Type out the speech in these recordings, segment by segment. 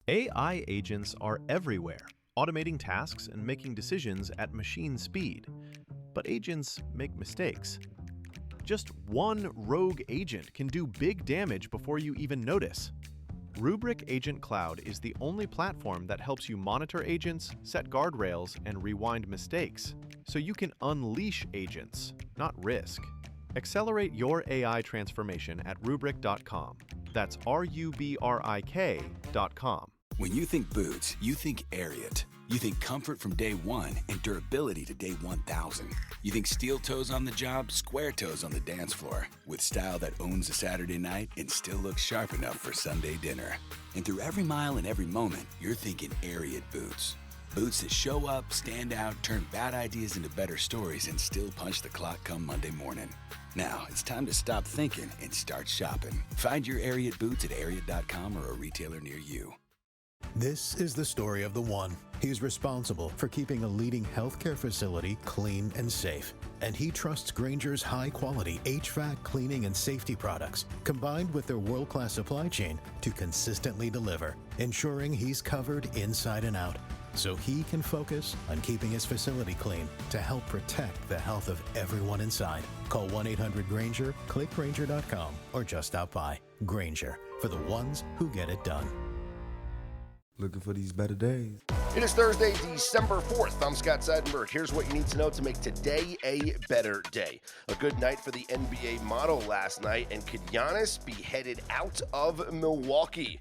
AI agents are everywhere, automating tasks and making decisions at machine speed. But agents make mistakes. Just one rogue agent can do big damage before you even notice. Rubrik Agent Cloud is the only platform that helps you monitor agents, set guardrails, and rewind mistakes, so you can unleash agents, not risk. Accelerate your AI transformation at Rubrik.com. That's RUBRIK.com. When you think boots, you think Ariat. You think comfort from day one and durability to day 1,000. You think steel toes on the job, square toes on the dance floor. With style that owns a Saturday night and still looks sharp enough for Sunday dinner. And through every mile and every moment, you're thinking Ariat boots. Boots that show up, stand out, turn bad ideas into better stories, and still punch the clock come Monday morning. Now, it's time to stop thinking and start shopping. Find your Ariat boots at Ariat.com or a retailer near you. This is the story of the one. He's responsible for keeping a leading healthcare facility clean and safe. And he trusts Grainger's high-quality HVAC cleaning and safety products, combined with their world-class supply chain, to consistently deliver, ensuring he's covered inside and out, so he can focus on keeping his facility clean to help protect the health of everyone inside. Call 1-800-GRAINGER, click Grainger.com, or just stop by. Grainger, for the ones who get it done. Looking for these better days. It is Thursday, December 4th. I'm Scott Seidenberg. Here's what you need to know to make today a better day. A good night for the NBA model last night, and could Giannis be headed out of Milwaukee?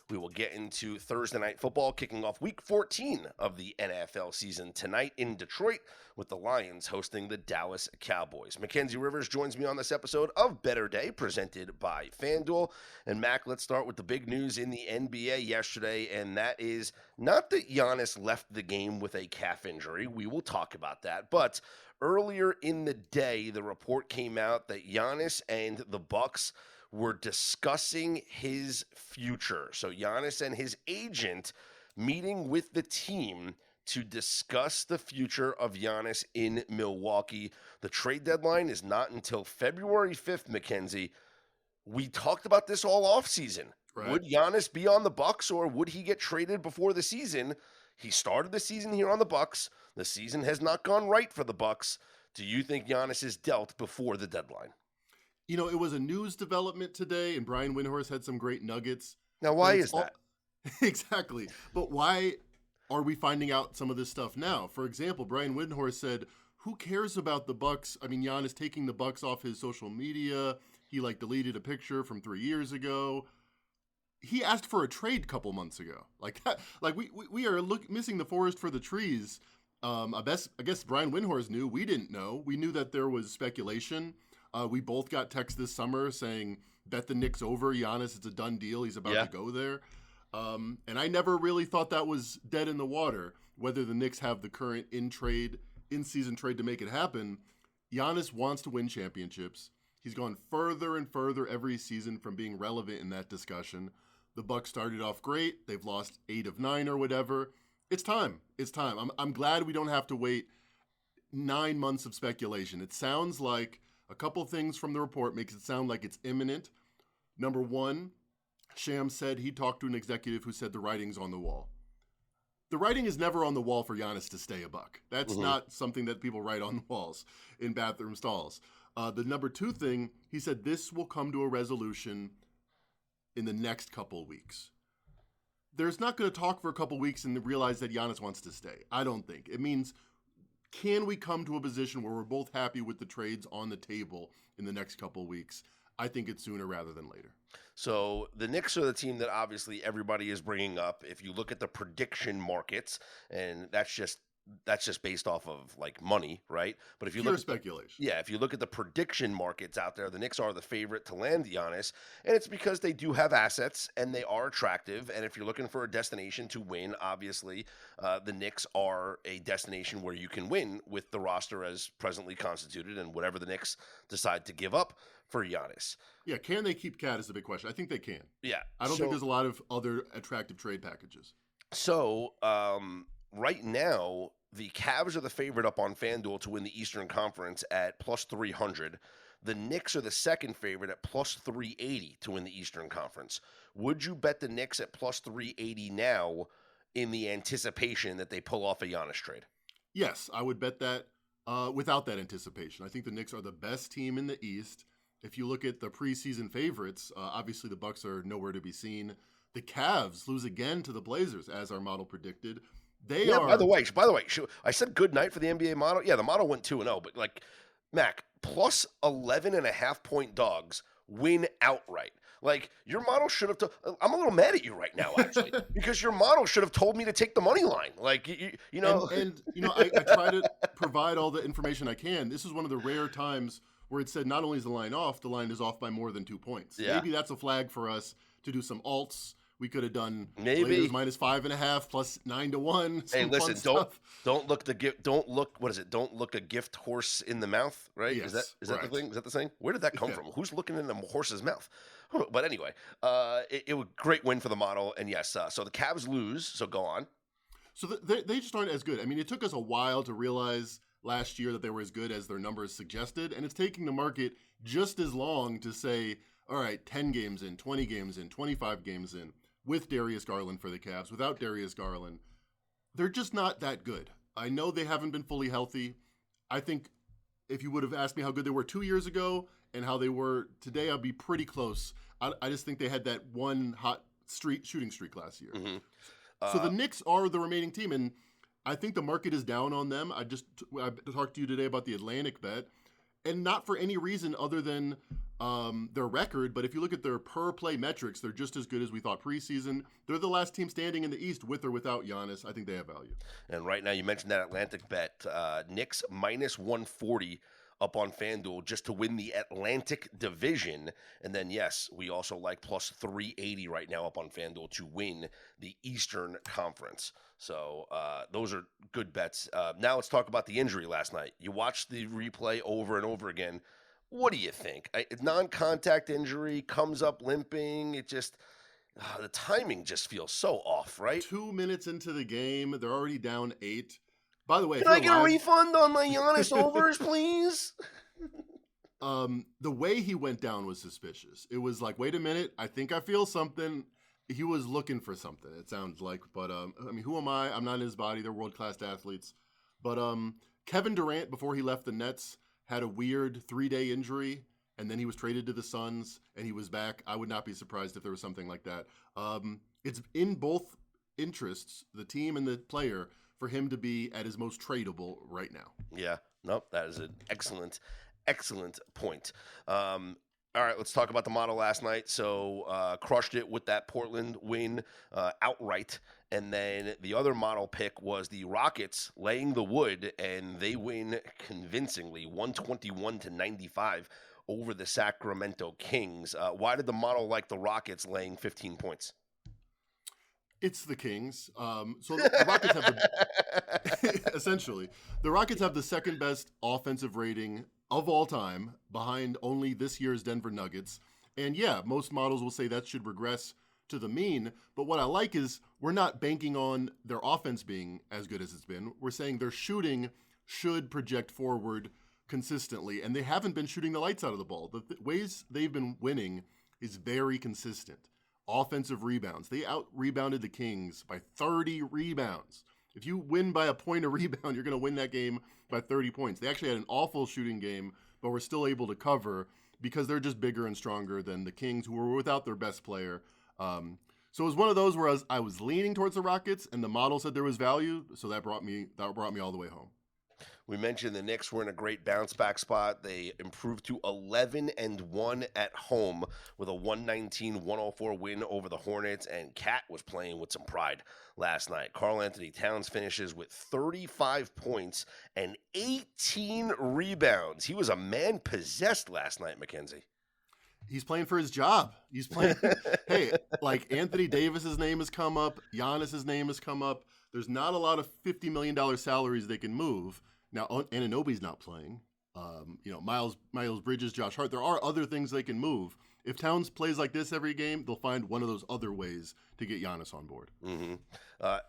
We will get into Thursday Night Football, kicking off Week 14 of the NFL season tonight in Detroit, with the Lions hosting the Dallas Cowboys. Mackenzie Rivers joins me on this episode of Better Day, presented by FanDuel. And Mac, let's start with the big news in the NBA yesterday, and that is not that Giannis left the game with a calf injury. We will talk about that, but earlier in the day, the report came out that Giannis and the Bucks were discussing his future. So Giannis and his agent meeting with the team to discuss the future of Giannis in Milwaukee. The trade deadline is not until February 5th, Mackenzie. We talked about this all offseason. Right. Would Giannis be on the Bucks, or would he get traded before the season? He started the season here on the Bucks. The season has not gone right for the Bucks. Do you think Giannis is dealt before the deadline? You know, it was a news development today, and Brian Windhorst had some great nuggets. Now, why is that? Exactly. But why are we finding out some of this stuff now? For example, Brian Windhorst said, who cares about the Bucks? I mean, Giannis taking the Bucks off his social media. He, deleted a picture from 3 years ago. He asked for a trade a couple months ago. Like that. Like, we are missing the forest for the trees. I guess Brian Windhorst knew. We didn't know. We knew that there was speculation. We both got texts this summer saying, bet the Knicks over Giannis. It's a done deal. He's about to go there. And I never really thought that was dead in the water, whether the Knicks have the current in-season trade to make it happen. Giannis wants to win championships. He's gone further and further every season from being relevant in that discussion. The Bucks started off great. They've lost 8 of 9 or whatever. It's time. It's time. I'm glad we don't have to wait 9 months of speculation. It sounds like a couple things from the report makes it sound like it's imminent. Number one, Shams said he talked to an executive who said the writing's on the wall. The writing is never on the wall for Giannis to stay a Buck. That's not something that people write on the walls in bathroom stalls. The number two thing, he said this will come to a resolution in the next couple weeks. There's not going to talk for a couple weeks and realize that Giannis wants to stay. I don't think. It means, can we come to a position where we're both happy with the trades on the table in the next couple of weeks? I think it's sooner rather than later. So the Knicks are the team that obviously everybody is bringing up. If you look at the prediction markets, and that's just based off of money, right? But if you Pure look speculation. If you look at the prediction markets out there, the Knicks are the favorite to land Giannis, and it's because they do have assets and they are attractive. And if you're looking for a destination to win, obviously the Knicks are a destination where you can win with the roster as presently constituted and whatever the Knicks decide to give up for Giannis. Yeah, can they keep Cat is a big question. I think they can. Yeah. I don't think there's a lot of other attractive trade packages. So right now, the Cavs are the favorite up on FanDuel to win the Eastern Conference at plus 300. The Knicks are the second favorite at plus 380 to win the Eastern Conference. Would you bet the Knicks at plus 380 now in the anticipation that they pull off a Giannis trade? Yes, I would bet that without that anticipation. I think the Knicks are the best team in the East. If you look at the preseason favorites, obviously the Bucks are nowhere to be seen. The Cavs lose again to the Blazers, as our model predicted. They are. By the way, I said good night for the NBA model. Yeah, the model went 2-0, but like, Mac, plus 11.5 point dogs win outright. Like, your model should have. I'm a little mad at you right now, actually, because your model should have told me to take the money line. Like, you know. And I try to provide all the information I can. This is one of the rare times where it said not only is the line off, the line is off by more than 2 points. Yeah. Maybe that's a flag for us to do some alts. We could have done maybe minus 5.5 plus 9-1. Hey, listen, don't look a gift horse in the mouth, right? Yes, is that the thing? Is that the saying? Where did that come from? Who's looking in a horse's mouth? But anyway, it was a great win for the model, and yes, so the Cavs lose. So go on. So they just aren't as good. I mean, it took us a while to realize last year that they were as good as their numbers suggested, and it's taking the market just as long to say, all right, 10 games in, 20 games in, 25 games in, with Darius Garland for the Cavs, without Darius Garland, they're just not that good. I know they haven't been fully healthy. I think if you would have asked me how good they were 2 years ago and how they were today, I'd be pretty close. I just think they had that one hot shooting streak last year. Mm-hmm. So the Knicks are the remaining team, and I think the market is down on them. I talked to you today about the Atlantic bet, and not for any reason other than their record. But if you look at their per play metrics, they're just as good as we thought preseason. They're the last team standing in the East with or without Giannis. I think they have value. And right now, you mentioned that Atlantic bet, Knicks minus 140 up on FanDuel just to win the Atlantic division. And then, yes, we also like plus 380 right now up on FanDuel to win the Eastern Conference. So those are good bets. Now let's talk about the injury last night. You watched the replay over and over again. What do you think? Non-contact injury, comes up limping. It just, the timing just feels so off, right? 2 minutes into the game, they're already down 8. By the way, can I get a refund on my Giannis overs, please? The way he went down was suspicious. It was like, wait a minute, I think I feel something. He was looking for something, it sounds like. But, I mean, who am I? I'm not in his body. They're world-class athletes. But Kevin Durant, before he left the Nets, had a weird 3-day injury, and then he was traded to the Suns, and he was back. I would not be surprised if there was something like that. It's in both interests, the team and the player, for him to be at his most tradable right now. Yeah, nope, that is an excellent point. All right, let's talk about the model last night. So crushed it with that Portland win outright. And then the other model pick was the Rockets laying the wood, and they win convincingly, 121-95 over the Sacramento Kings. Why did the model like the Rockets laying 15 points? It's the Kings. So the Rockets have essentially, the Rockets have the second best offensive rating of all time, behind only this year's Denver Nuggets. And yeah, most models will say that should regress to the mean. But what I like is we're not banking on their offense being as good as it's been. We're saying their shooting should project forward consistently. And they haven't been shooting the lights out of the ball. The ways they've been winning is very consistent. Offensive rebounds. They out-rebounded the Kings by 30 rebounds. If you win by a point a rebound, you're going to win that game by 30 points. They actually had an awful shooting game, but were still able to cover because they're just bigger and stronger than the Kings, who were without their best player. So it was one of those where I was leaning towards the Rockets, and the model said there was value, so that brought me all the way home. We mentioned the Knicks were in a great bounce back spot. They improved to 11-1 at home with a 119-104 win over the Hornets, and Cat was playing with some pride last night. Karl Anthony Towns finishes with 35 points and 18 rebounds. He was a man possessed last night, Mackenzie. He's playing for his job. He's playing. Hey, like Anthony Davis's name has come up. Giannis's name has come up. There's not a lot of $50 million salaries they can move. Now, Anunoby's not playing. Miles Bridges, Josh Hart. There are other things they can move. If Towns plays like this every game, they'll find one of those other ways to get Giannis on board. Mm-hmm.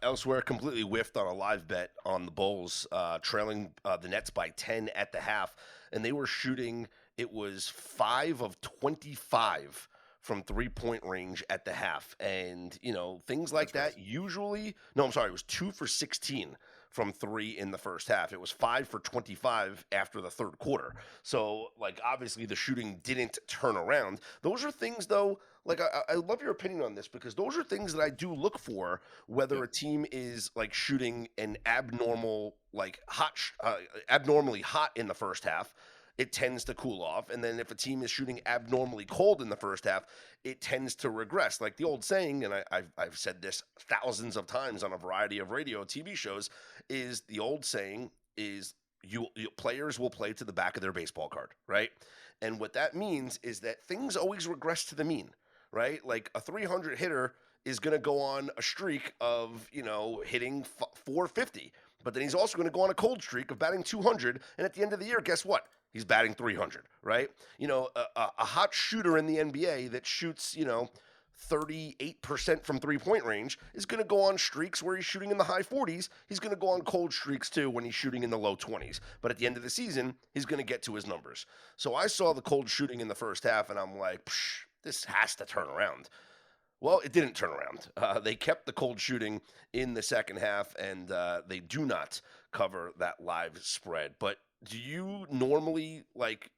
Elsewhere, completely whiffed on a live bet on the Bulls, trailing the Nets by 10 at the half. And they were shooting it was 5 of 25 from 3-point range at the half. And, things like That's that usually, no, I'm sorry, it was 2 for 16 from 3 in the first half. It was 5 for 25 after the third quarter. So, obviously the shooting didn't turn around. Those are things, though, I love your opinion on this, because those are things that I do look for, whether a team is shooting an abnormally hot in the first half. It tends to cool off. And then if a team is shooting abnormally cold in the first half, it tends to regress. Like the old saying, and I've said this thousands of times on a variety of radio TV shows, is the old saying is you players will play to the back of their baseball card, right? And what that means is that things always regress to the mean, right? Like a 300 hitter is going to go on a streak of, hitting 450, but then he's also going to go on a cold streak of batting 200. And at the end of the year, guess what? He's batting 300, right? A hot shooter in the NBA that shoots, 38% from three-point range is going to go on streaks where he's shooting in the high 40s. He's going to go on cold streaks too when he's shooting in the low 20s. But at the end of the season, he's going to get to his numbers. So I saw the cold shooting in the first half, and I'm like, this has to turn around. Well, it didn't turn around. They kept the cold shooting in the second half, and they do not cover that live spread. But do you normally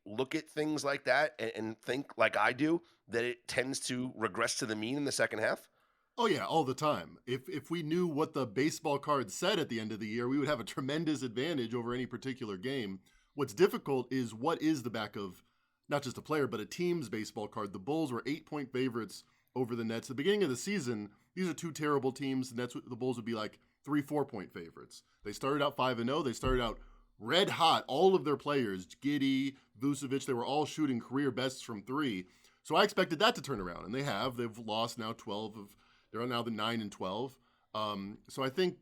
look at things like that and think, like I do, that it tends to regress to the mean in the second half? Oh yeah, all the time. If we knew what the baseball card said at the end of the year, we would have a tremendous advantage over any particular game. What's difficult is what is the back of not just a player, but a team's baseball card. The Bulls were 8-point favorites over the Nets. At the beginning of the season, these are two terrible teams. The Bulls would be 3-4-point favorites. They started out 5-0. They started out red hot. All of their players, Giddey, Vucevic, they were all shooting career bests from 3. So I expected that to turn around, and they have. They've lost now 12 of. They're now the 9-12. So I think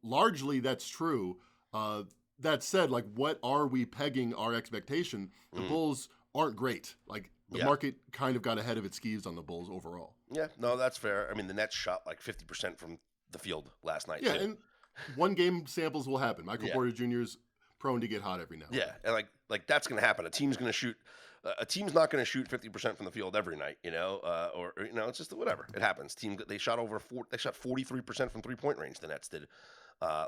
largely that's true. That said, what are we pegging our expectation? The Bulls aren't great. The market kind of got ahead of its skis on the Bulls overall. Yeah, no, that's fair. I mean, the Nets shot 50% from the field last night. Yeah, too. and one game samples will happen. Michael Porter Jr.'s prone to get hot every now and then. Yeah, and that's going to happen. A team's going to shoot. A team's not going to shoot 50% from the field every night, or it's just whatever. It happens. They shot 43% from 3-point range. The Nets did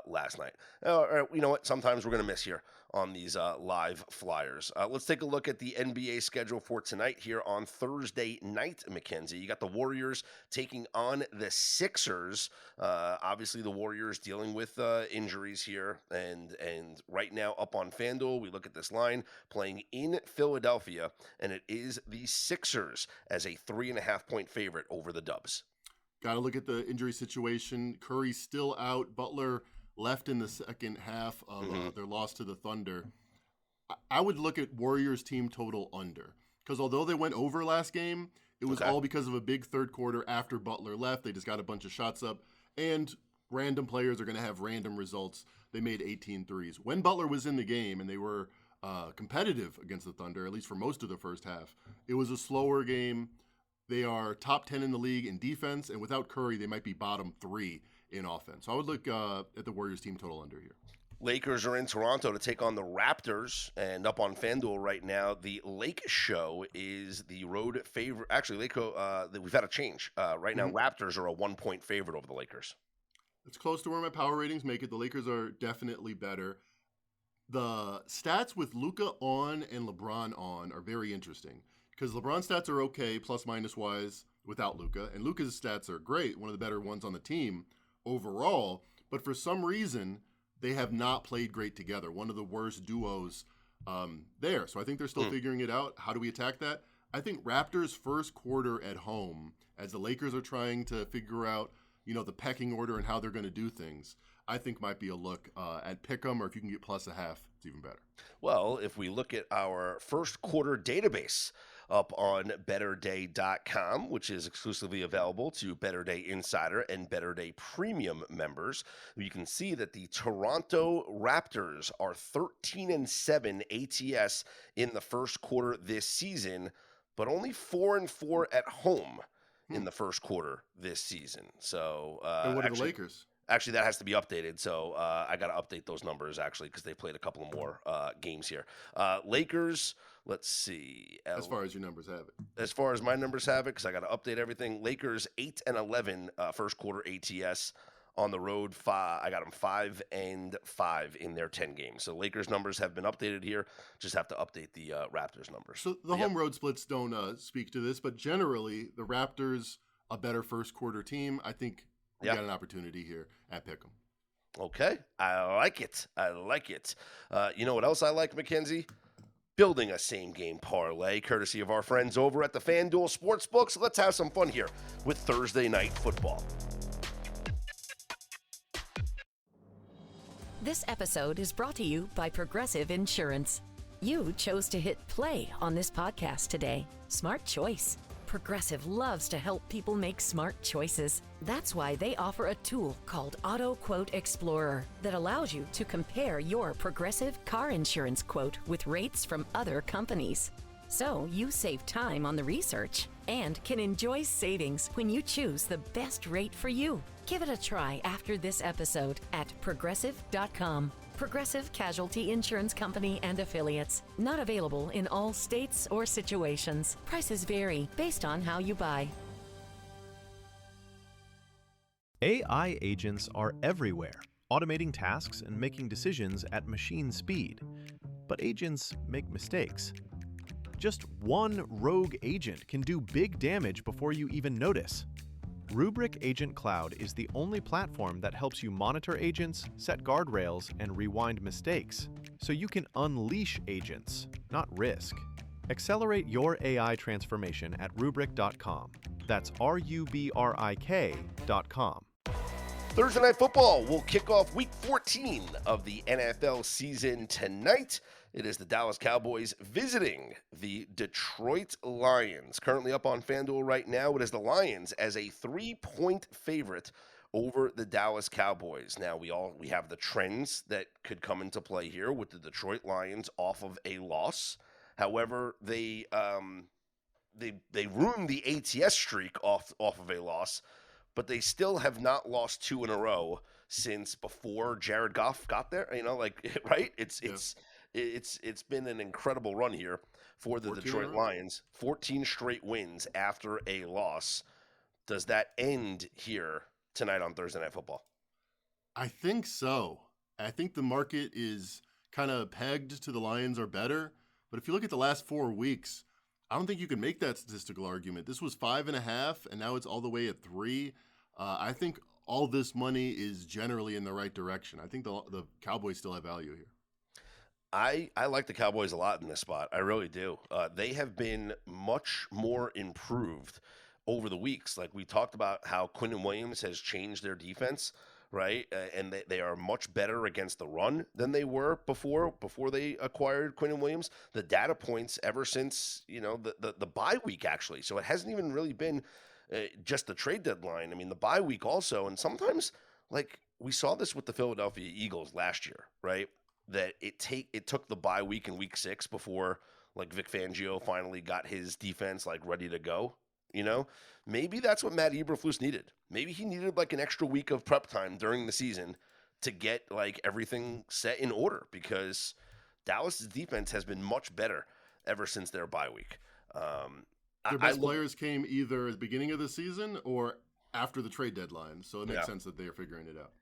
last night. You know what? Sometimes we're going to miss here on these live flyers. Let's take a look at the NBA schedule for tonight here on Thursday night, Mackenzie. You got the Warriors taking on the Sixers. Obviously, the Warriors dealing with injuries here, and right now up on FanDuel, we look at this line playing in Philadelphia, and it is the Sixers as a 3.5-point favorite over the Dubs. Got to look at the injury situation. Curry's still out. Butler left in the second half of their loss to the Thunder. I would look at Warriors team total under, because although they went over last game, it was all because of a big third quarter after Butler left. They just got a bunch of shots up, and random players are going to have random results. They made 18 threes. When Butler was in the game and they were competitive against the Thunder, at least for most of the first half, it was a slower game. They are top 10 in the league in defense, and without Curry, they might be bottom 3 in offense. So I would look at the Warriors team total under here. Lakers are in Toronto to take on the Raptors, and up on FanDuel right now, the Lake Show is the road favorite. Actually, we've had a change. Right now, Raptors are a 1-point favorite over the Lakers. It's close to where my power ratings make it. The Lakers are definitely better. The stats with Luka on and LeBron on are very interesting, because LeBron's stats are okay, plus-minus wise, without Luka, and Luka's stats are great, one of the better ones on the team overall, but for some reason, they have not played great together, one of the worst duos there. So I think they're still figuring it out. How do we attack that? I think Raptors' first quarter at home, as the Lakers are trying to figure out, the pecking order and how they're going to do things, I think might be a look at Pick'em, or if you can get plus a half, it's even better. Well, if we look at our first quarter database up on BetterDay.com, which is exclusively available to Better Day Insider and Better Day Premium members, you can see that the Toronto Raptors are 13-7 ATS in the first quarter this season, but only 4-4 at home in the first quarter this season. So, and what are the Lakers? Actually, that has to be updated. So I got to update those numbers actually because they played a couple of more games here. Lakers. Let's see. As far as your numbers have it. As far as my numbers have it, because I got to update everything. Lakers 8-11 first quarter ATS on the road. I got them 5-5 in their 10 games. So Lakers numbers have been updated here. Just have to update the Raptors numbers. So the home road splits don't speak to this, but generally the Raptors a better first quarter team. I think we got an opportunity here at Pick'em. Okay, I like it. You know what else I like, Mackenzie? Building a same-game parlay, courtesy of our friends over at the FanDuel Sportsbook. So let's have some fun here with Thursday Night Football. This episode is brought to you by Progressive Insurance. You chose to hit play on this podcast today. Smart choice. Progressive loves to help people make smart choices. That's why they offer a tool called Auto Quote Explorer that allows you to compare your Progressive car insurance quote with rates from other companies. So you save time on the research and can enjoy savings when you choose the best rate for you. Give it a try after this episode at Progressive.com. Progressive Casualty Insurance Company and Affiliates. Not available in all states or situations. Prices vary based on how you buy. AI agents are everywhere, automating tasks and making decisions at machine speed. But agents make mistakes. Just one rogue agent can do big damage before you even notice. Rubrik Agent Cloud is the only platform that helps you monitor agents, set guardrails, and rewind mistakes, so you can unleash agents, not risk. Accelerate your AI transformation at Rubrik.com. That's RUBRIK.com. Thursday Night Football will kick off Week 14 of the NFL season tonight. It is the Dallas Cowboys visiting the Detroit Lions. Currently up on FanDuel right now, it is the Lions as a 3-point favorite over the Dallas Cowboys. Now, we have the trends that could come into play here with the Detroit Lions off of a loss. However, they ruined the ATS streak off of a loss, but they still have not lost 2 in a row since before Jared Goff got there. You know, like, right? It's been an incredible run here for the Detroit Lions. 14 straight wins after a loss. Does that end here tonight on Thursday Night Football? I think so. I think the market is kind of pegged to the Lions are better. But if you look at the last 4 weeks, I don't think you can make that statistical argument. This was 5.5, and now it's all the way at 3. I think all this money is generally in the right direction. I think the Cowboys still have value here. I like the Cowboys a lot in this spot. I really do. They have been much more improved over the weeks. Like we talked about how Quinnen Williams has changed their defense, right? And they are much better against the run than they were before they acquired Quinnen Williams. The data points ever since, the bye week actually. So it hasn't even really been just the trade deadline. I mean, the bye week also. And sometimes, like we saw this with the Philadelphia Eagles last year, right? That it took the bye week in week 6 before like Vic Fangio finally got his defense like ready to go. Maybe that's what Matt Eberflus needed. Maybe he needed like an extra week of prep time during the season to get like everything set in order because Dallas's defense has been much better ever since their bye week. Their best players came either at the beginning of the season or after the trade deadline, so it makes sense that they are figuring it out.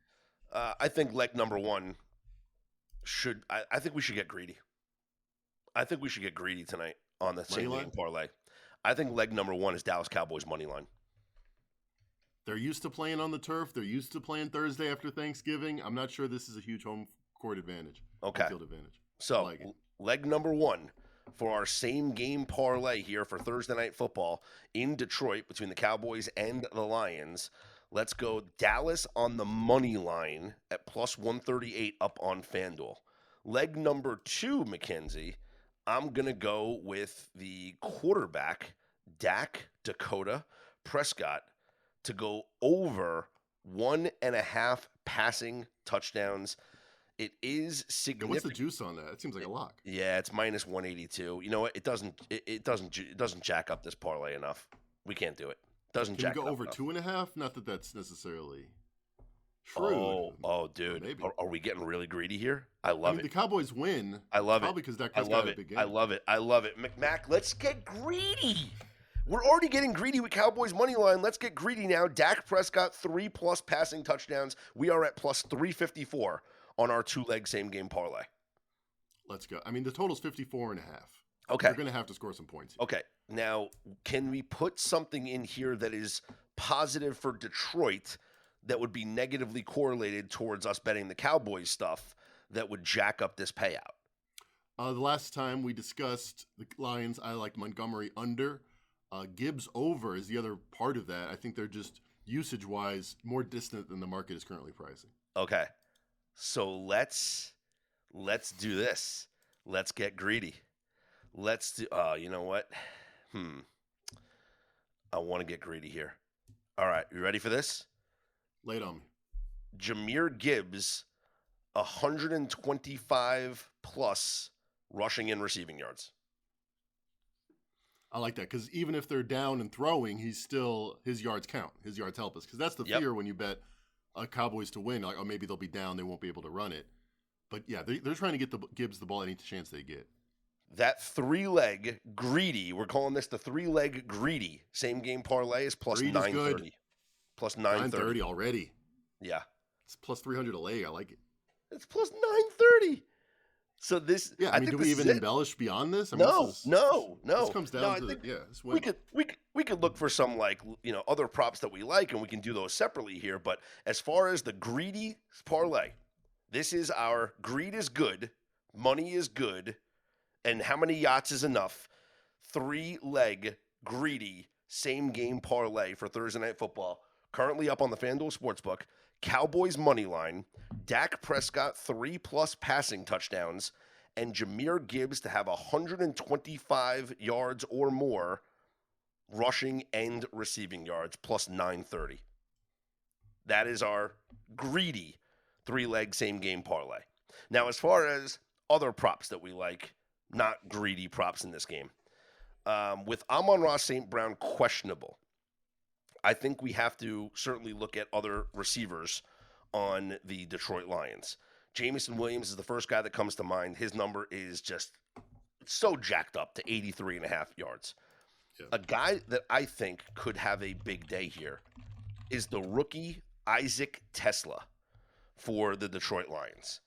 I think leg number 1 I think we should get greedy. I think we should get greedy tonight on the same game parlay. I think leg number 1 is Dallas Cowboys money line. They're used to playing on the turf. They're used to playing Thursday after Thanksgiving. I'm not sure this is a huge home court advantage. Okay. Field advantage. So leg number 1 for our same game parlay here for Thursday Night Football in Detroit between the Cowboys and the Lions. Let's go Dallas on the money line at plus 138 up on FanDuel. Leg number 2, Mackenzie, I'm going to go with the quarterback, Dak Dakota Prescott, to go over 1.5 passing touchdowns. It is significant. What's the juice on that? It seems like a lock. Yeah, it's minus 182. You know what? It doesn't jack up this parlay enough. We can't do it. Doesn't Can jack we go up over enough. 2.5? Not that that's necessarily True. Dude. Maybe. Are we getting really greedy here? I I love mean, it. the Cowboys win. I love it. Probably because Dak I Prescott love had a it. big game. I love it. I love it. Mac, let's get greedy. We're already getting greedy with Cowboys money line. Let's get greedy now. Dak Prescott 3+ passing touchdowns. We are at plus 354 on our 2-leg same game parlay. Let's go. I mean, the total's 54.5. Okay. You're going to have to score some points here. Okay. Now, can we put something in here that is positive for Detroit that would be negatively correlated towards us betting the Cowboys stuff that would jack up this payout? The last time we discussed the Lions, I liked Montgomery under. Gibbs over is the other part of that. I think they're just usage-wise more distant than the market is currently pricing. Okay. So let's do this. Let's get greedy. Let's do you know what? I want to get greedy here. All right, you ready for this? Lay it on me. Jahmyr Gibbs, 125 plus rushing and receiving yards. I like that because even if they're down and throwing, his yards count. His yards help us because that's the fear when you bet Cowboys to win. Like, oh, maybe they'll be down, they won't be able to run it. But yeah, they're trying to get Gibbs the ball any chance they get. That 3-leg greedy, we're calling this the 3-leg greedy same game parlay is plus 930. Plus 930 already. Yeah. It's plus 300 a leg. I like it. It's plus 930. So this, I mean, do we even embellish beyond this? I mean, no. This comes down to this win. We could look for some other props that we like, and we can do those separately here. But as far as the greedy parlay, this is our greed is good, money is good, and how many yachts is enough? 3-leg greedy same game parlay for Thursday Night Football. Currently up on the FanDuel Sportsbook. Cowboys money line, Dak Prescott 3+ passing touchdowns, and Jahmyr Gibbs to have 125 yards or more rushing and receiving yards plus 930. That is our greedy 3-leg same game parlay. Now, as far as other props that we like, not greedy props in this game, with Amon-Ra St. Brown questionable, I think we have to certainly look at other receivers on the Detroit Lions. Jameson Williams is the first guy that comes to mind. His number is just so jacked up to 83.5 yards. Yeah. A guy that I think could have a big day here is the rookie Isaac Tesla for the Detroit Lions.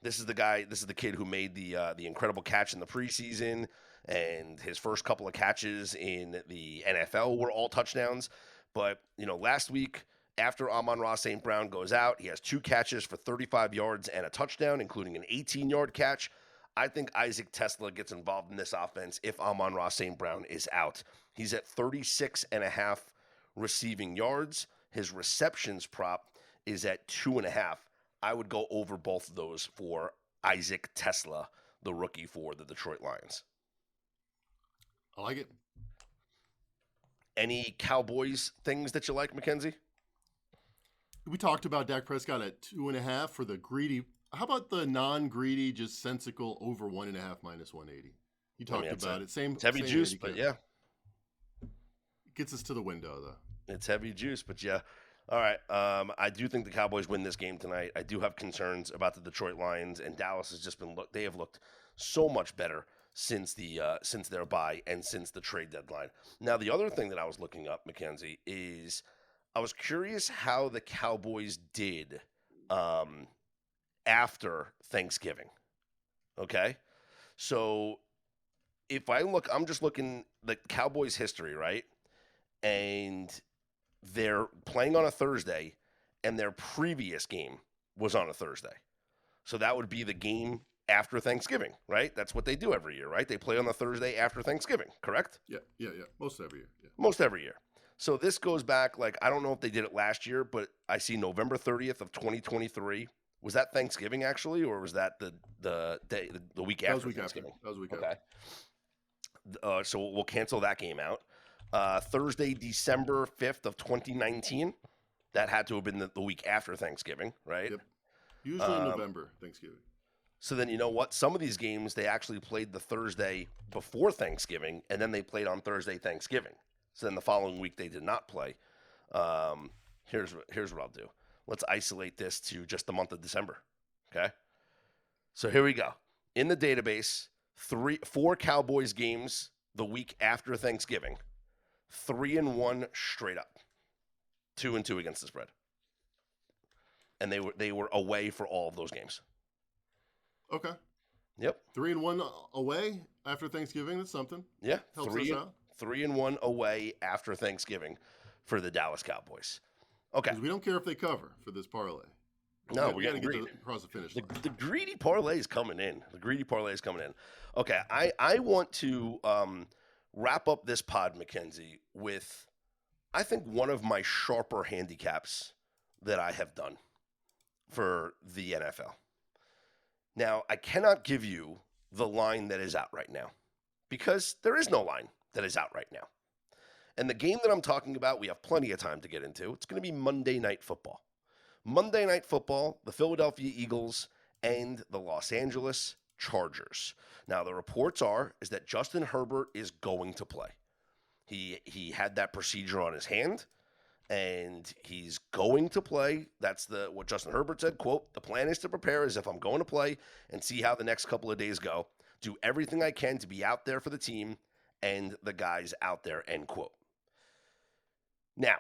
This is the kid who made the incredible catch in the preseason, and his first couple of catches in the NFL were all touchdowns. But, last week, after Amon-Ra St. Brown goes out, he has 2 catches for 35 yards and a touchdown, including an 18-yard catch. I think Isaac Tesla gets involved in this offense if Amon-Ra St. Brown is out. He's at 36.5 receiving yards. His receptions prop is at 2.5. I would go over both of those for Isaac Tesla, the rookie for the Detroit Lions. I like it. Any Cowboys things that you like, Mackenzie? We talked about Dak Prescott at 2.5 for the greedy. How about the non-greedy, just sensical over 1.5 minus 180? You talked about it. It's heavy juice, but yeah. It gets us to the window, though. It's heavy juice, but yeah. All right. I do think the Cowboys win this game tonight. I do have concerns about the Detroit Lions, and Dallas has just they have looked so much better since their bye and since the trade deadline. Now, the other thing that I was looking up, Mackenzie, is I was curious how the Cowboys did after Thanksgiving. Okay? So if I look, I'm just looking the Cowboys history, right? And they're playing on a Thursday, and their previous game was on a Thursday. So that would be the game after Thanksgiving, right? That's what they do every year, right? They play on the Thursday after Thanksgiving, correct? Yeah. Most every year. Yeah. Most every year. So this goes back, I don't know if they did it last year, but I see November 30th of 2023. Was that Thanksgiving, actually, or was that the week after Thanksgiving? That was week after. Okay. So we'll cancel that game out. Thursday, December 5th of 2019. That had to have been the week after Thanksgiving, right? Yep. Usually in November, Thanksgiving. So then, you know what? Some of these games, they actually played the Thursday before Thanksgiving, and then they played on Thursday, Thanksgiving. So then the following week, they did not play. Here's what I'll do. let's isolate this to just the month of December. Okay. So here we go. In the database, 4 Cowboys games the week after Thanksgiving, 3-1 straight up, 2-2 against the spread, and they were away for all of those games. Okay. Yep. 3-1 away after Thanksgiving. That's something. Yeah. Helps us out. 3-1 away after Thanksgiving for the Dallas Cowboys. Okay. Because we don't care if they cover for this parlay. No, we got to get across the finish line. The greedy parlay is coming in. Okay, I want to wrap up this pod, Mackenzie, with I think one of my sharper handicaps that I have done for the NFL. Now, I cannot give you the line that is out right now because there is no line that is out right now. And the game that I'm talking about, we have plenty of time to get into. It's going to be Monday Night Football. Monday Night Football, the Philadelphia Eagles and the Los Angeles Chargers. Now, the reports is that Justin Herbert is going to play. He had that procedure on his hand, and he's going to play. That's what Justin Herbert said, quote, "The plan is to prepare as if I'm going to play and see how the next couple of days go. Do everything I can to be out there for the team and the guys out there," end quote. Now,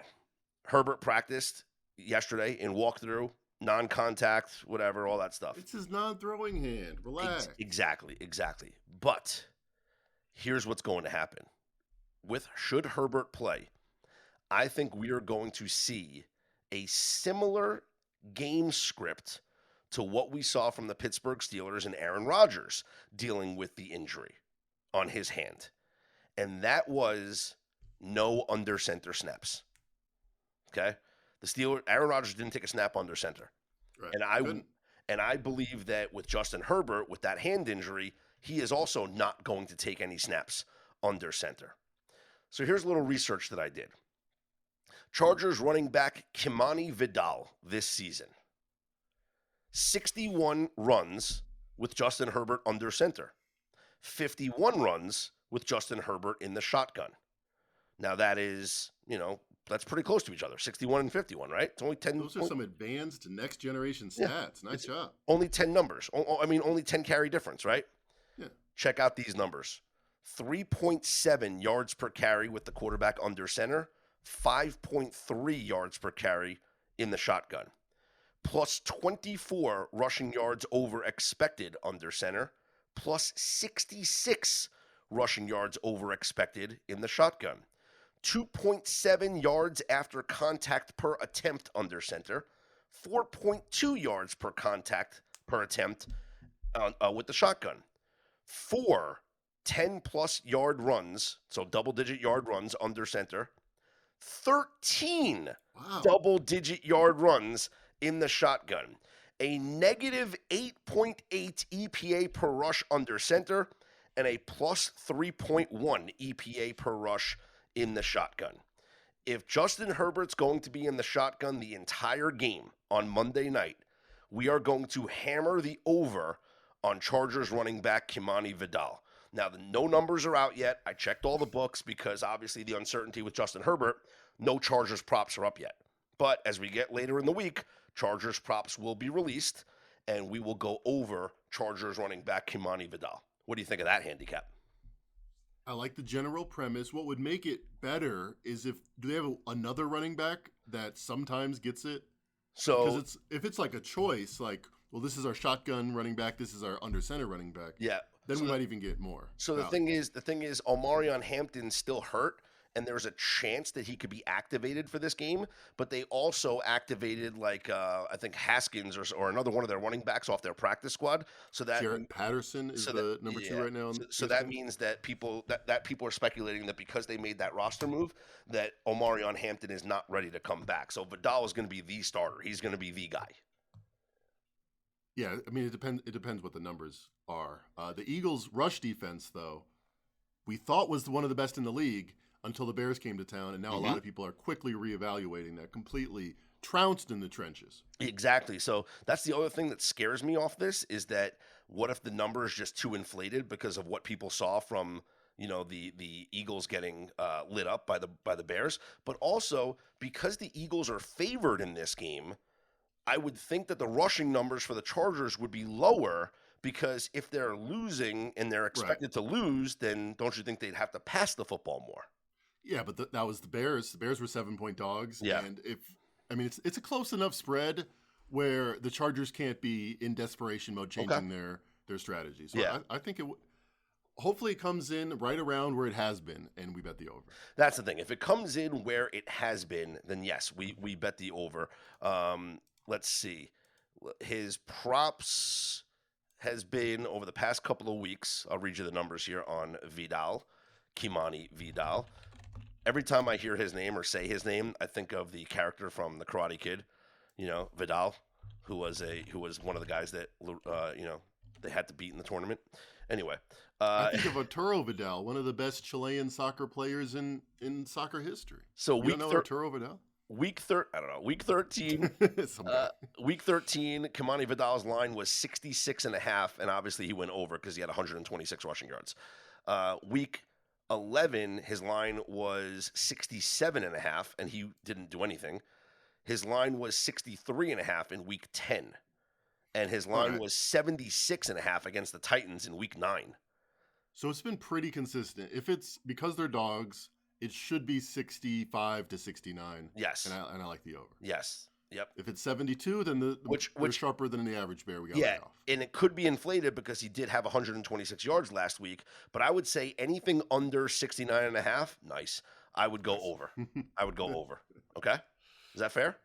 Herbert practiced yesterday in walkthrough, non-contact, whatever, all that stuff. It's his non-throwing hand. Relax. Exactly. But here's what's going to happen. Should Herbert play, I think we are going to see a similar game script to what we saw from the Pittsburgh Steelers and Aaron Rodgers dealing with the injury on his hand. And that was no under center snaps. Okay? Aaron Rodgers didn't take a snap under center. Right. And I believe that with Justin Herbert, with that hand injury, he is also not going to take any snaps under center. So here's a little research that I did. Chargers running back Kimani Vidal this season. 61 runs with Justin Herbert under center. 51 runs with Justin Herbert in the shotgun. Now that is, that's pretty close to each other. 61 and 51, right? It's only 10. Those are some advanced next generation stats. Yeah, nice job. Only 10 numbers. Only 10 carry difference, right? Yeah. Check out these numbers. 3.7 yards per carry with the quarterback under center. 5.3 yards per carry in the shotgun. Plus 24 rushing yards over expected under center. Plus 66 rushing yards over expected in the shotgun. 2.7 yards after contact per attempt under center. 4.2 yards per contact per attempt with the shotgun. 4 10-plus yard runs, so double-digit yard runs under center. 13 double-digit yard runs in the shotgun. A negative 8.8 EPA per rush under center, and a plus 3.1 EPA per rush in the shotgun. If Justin Herbert's going to be in the shotgun the entire game on Monday night, we are going to hammer the over on Chargers running back Kimani Vidal. Now, no numbers are out yet. I checked all the books because obviously the uncertainty with Justin Herbert, no Chargers props are up yet. But as we get later in the week, Chargers props will be released, and we will go over Chargers running back Kimani Vidal. What do you think of that handicap? I like the general premise. What would make it better is do they have another running back that sometimes gets it? So because if it's like a choice, like, well, this is our shotgun running back, this is our under center running back. Yeah. Then we might even get more. So the thing is, Omarion Hampton's still hurt, and there's a chance that he could be activated for this game. But they also activated I think Haskins or another one of their running backs off their practice squad. So that Jarrett Patterson is the number 2 right now. So that means that people are speculating that because they made that roster move, that Omarion Hampton is not ready to come back. So Vidal is going to be the starter. He's going to be the guy. Yeah, I mean, it depends what the numbers are. The Eagles' rush defense, though, we thought was one of the best in the league until the Bears came to town, and now a lot of people are quickly reevaluating that, completely trounced in the trenches. Exactly. So that's the other thing that scares me off this is that what if the number is just too inflated because of what people saw from the Eagles getting lit up by the Bears, but also because the Eagles are favored in this game. I would think that the rushing numbers for the Chargers would be lower because if they're losing and they're expected to lose, then don't you think they'd have to pass the football more? Yeah, but that was the Bears. The Bears were 7-point dogs. Yeah. And it's a close enough spread where the Chargers can't be in desperation mode changing their strategy. So I think hopefully it comes in right around where it has been, and we bet the over. That's the thing. If it comes in where it has been, then yes, we bet the over. Let's see. His props has been over the past couple of weeks. I'll read you the numbers here on Vidal, Kimani Vidal. Every time I hear his name or say his name, I think of the character from The Karate Kid, Vidal, who was one of the guys that they had to beat in the tournament. Anyway, I think of Arturo Vidal, one of the best Chilean soccer players in soccer history. So you don't know Arturo Vidal? Week 13, week 13, Kimani Vidal's line was 66.5, and obviously he went over because he had 126 rushing yards. Week 11, his line was 67.5, and he didn't do anything. His line was 63.5 in week 10, and his line was 76.5 against the Titans in week 9. So it's been pretty consistent. If it's because they're dogs, it should be 65 to 69. Yes. And I like the over. Yes. Yep. If it's 72, then they're sharper than the average bear. We got right off. And it could be inflated because he did have 126 yards last week. But I would say anything under 69.5, nice. I would go over. I would go over. Okay? Is that fair?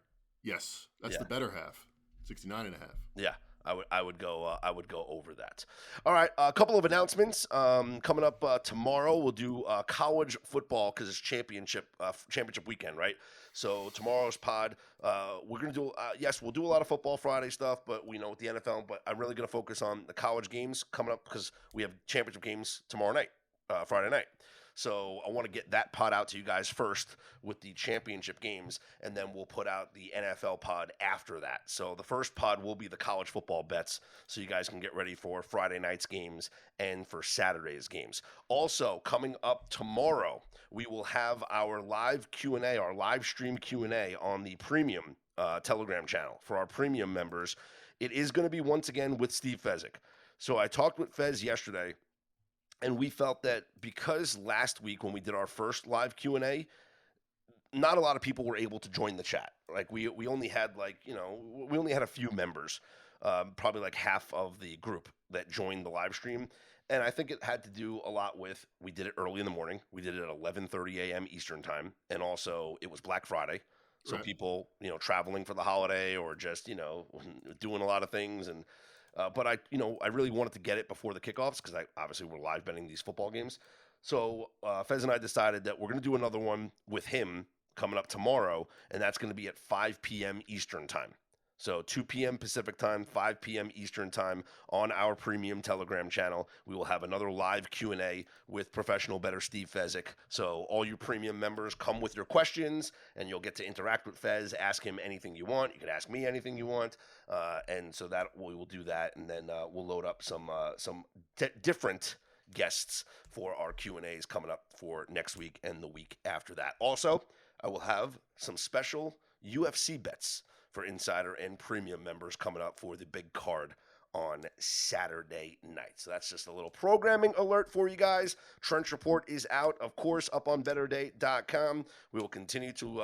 Yes. That's the better half. 69.5. Yeah. I would go over that. All right, a couple of announcements coming up tomorrow. We'll do college football because it's championship weekend, right? So tomorrow's pod, we're gonna do we'll do a lot of football Friday stuff, but we know with the NFL. But I'm really gonna focus on the college games coming up because we have championship games tomorrow night, Friday night. So I want to get that pod out to you guys first with the championship games, and then we'll put out the NFL pod after that. So the first pod will be the college football bets, so you guys can get ready for Friday night's games and for Saturday's games. Also, coming up tomorrow, we will have our live Q&A, our live stream Q&A on the premium Telegram channel. For our premium members, it is going to be once again with Steve Fezzik. So I talked with Fez yesterday, and we felt that because last week when we did our first live Q&A, not a lot of people were able to join the chat. Like we only had we only had a few members, probably like half of the group that joined the live stream. And I think it had to do a lot with, we did it early in the morning. We did it at 11:30 a.m. Eastern time. And also it was Black Friday. So people, traveling for the holiday or just, doing a lot of things. And but I really wanted to get it before the kickoffs because obviously we're live betting these football games. So Fez and I decided that we're going to do another one with him coming up tomorrow, and that's going to be at 5 p.m. Eastern time. So 2 p.m. Pacific time, 5 p.m. Eastern time on our premium Telegram channel. We will have another live Q&A with professional bettor Steve Fezzik. So all you premium members come with your questions, and you'll get to interact with Fez, ask him anything you want. You can ask me anything you want. And so that we will do that, and then we'll load up some different guests for our Q&As coming up for next week and the week after that. Also, I will have some special UFC bets for insider and premium members coming up for the big card on Saturday night. So that's just a little programming alert for you guys. Trench Report is out, of course, up on betterday.com. We will continue to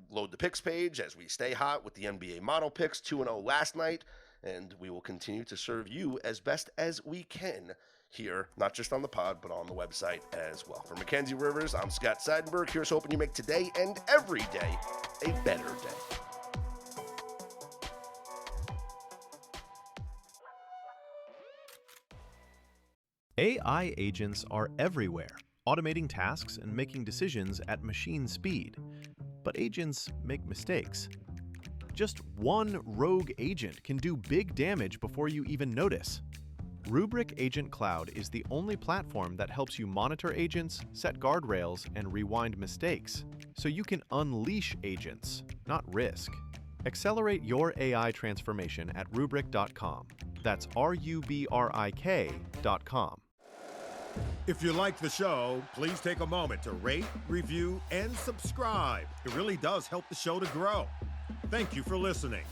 load the picks page as we stay hot with the NBA model picks, 2-0 last night, and we will continue to serve you as best as we can here, not just on the pod, but on the website as well. For Mackenzie Rivers, I'm Scott Seidenberg. Here's hoping you make today and every day a better day. AI agents are everywhere, automating tasks and making decisions at machine speed. But agents make mistakes. Just one rogue agent can do big damage before you even notice. Rubrik Agent Cloud is the only platform that helps you monitor agents, set guardrails, and rewind mistakes, so you can unleash agents, not risk. Accelerate your AI transformation at Rubrik.com. That's RUBRIK.com. If you like the show, please take a moment to rate, review, and subscribe. It really does help the show to grow. Thank you for listening.